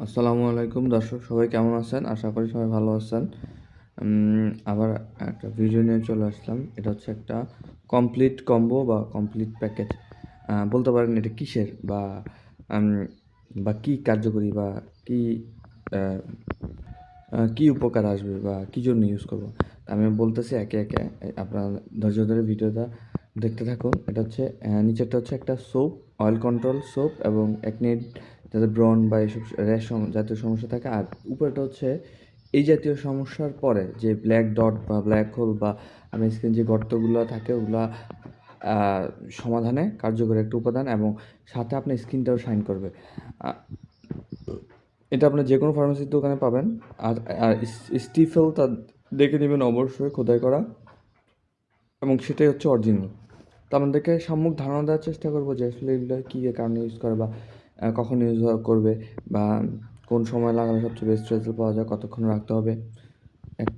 আসসালামু আলাইকুম দর্শক, সবাই কেমন আছেন? আশা করি সবাই ভালো আছেন। আবার একটা ভিডিও নিয়ে চলে আসলাম। এটা হচ্ছে একটা কমপ্লিট কম্বো বা কমপ্লিট প্যাকেজ। বলতে পারেন এটা কিসের উম, বা কী কার্যকরী বা কী কী উপকার আসবে বা কী জন্য ইউজ করব। আমি বলতেছি একে একে। আপনারা ধৈর্য ধরে ভিডিওটা দেখতে থাকুন। এটা হচ্ছে নিচেরটা হচ্ছে একটা সোপ, অয়েল কন্ট্রোল সোপ এবং একনি যাতে ব্রণ বা এইসব র্যাশ জাতীয় সমস্যা থাকে। আর উপরেটা হচ্ছে এই জাতীয় সমস্যার পরে যে ব্ল্যাক ডট বা ব্ল্যাক হোল বা আপনার স্কিন যে গর্তগুলো থাকে ওগুলা সমাধানে কার্যকরী একটা উপাদান এবং সাথে আপনার স্কিনটাও শাইন করবে। এটা আপনার যে কোনো ফার্মেসির দোকানে পাবেন। আর আর স্টিফেল তা দেখে নেবেন অবশ্যই খোদাই করা, এবং সেটাই হচ্ছে অরিজিনাল। তো আমাদেরকে সম্মুখ ধারণা দেওয়ার চেষ্টা করবো যে আসলে এগুলো কী কারণে ইউজ করে বা কখন ইউজ করবে বা কোন সময় লাগালে সবচেয়ে বেস্ট রেজাল্ট পাওয়া যায়, কতক্ষণ রাখতে হবে। এক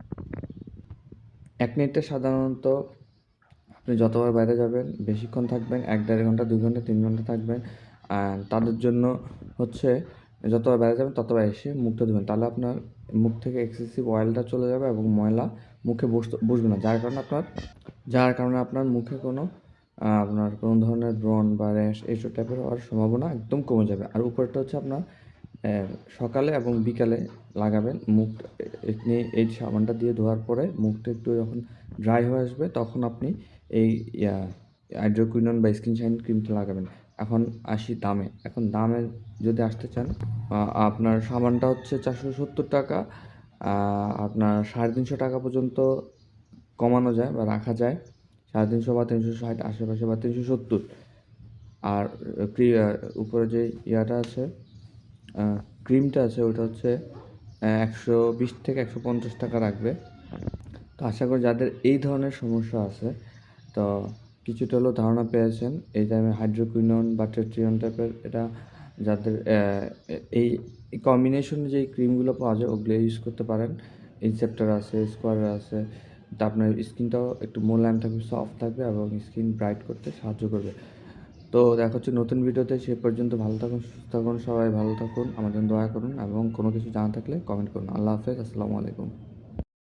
এক মিনিটে সাধারণত আপনি যতবার বাইরে যাবেন, বেশিক্ষণ থাকবেন, 1-1.5 ঘন্টা, 2 ঘন্টা, 3 ঘন্টা থাকবেন, আর তাদের জন্য হচ্ছে যতবার বাইরে যাবেন ততবার এসে মুখটা ধুবেন। তাহলে আপনার মুখ থেকে এক্সেসিভ অয়েলটা চলে যাবে এবং ময়লা মুখে বসবে না, যার কারণে আপনার মুখে আপনার কোনো ধরনের ব্রণ বা র্যাশ এইসব টাইপের হওয়ার সম্ভাবনা একদম কমে যাবে। আর উপরটা হচ্ছে আপনার সকালে এবং বিকালে লাগাবেন। নিয়ে এই সাবানটা দিয়ে ধোয়ার পরে মুখটা একটু যখন ড্রাই হয়ে আসবে তখন আপনি এই হাইড্রোকুইনন বা স্কিন শাইন ক্রিমটা লাগাবেন। এখন দামে যদি আসতে চান, আপনার সাবানটা হচ্ছে 470 টাকা। আপনার 350 টাকা পর্যন্ত কমানো যায় বা রাখা যায়, 350 বা 360 আশেপাশে বা 370। আর উপরে যে ইয়াটা আছে, ক্রিমটা আছে, ওটা হচ্ছে 120 থেকে 150 টাকা রাখবে। তো আশা করি যাদের এই ধরনের সমস্যা আছে, তো কিছুটা হলেও ধারণা পেয়েছেন এই টাইমে হাইড্রোকুইনন বা টেট্রিয়ন টাইপের এটা যাদের এই কম্বিনেশনে যেই ক্রিমগুলো পাওয়া যায় ওগুলো ইউজ করতে পারেন। ইনসেপ্টার আছে, স্কোয়ার আছে। তা আপনার স্কিনটাও একটু মোলায়েম থাকবে, সফট থাকবে এবং স্কিন ব্রাইট করতে সাহায্য করবে। তো দেখা হচ্ছে নতুন ভিডিওতে। সে পর্যন্ত ভালো থাকুন, সুস্থ থাকুন, সবাই ভালো থাকুন, আমার জন্য দোয়া করুন এবং কোনো কিছু জানা থাকলে কমেন্ট করুন। আল্লাহ হাফেজ, আসসালামু আলাইকুম।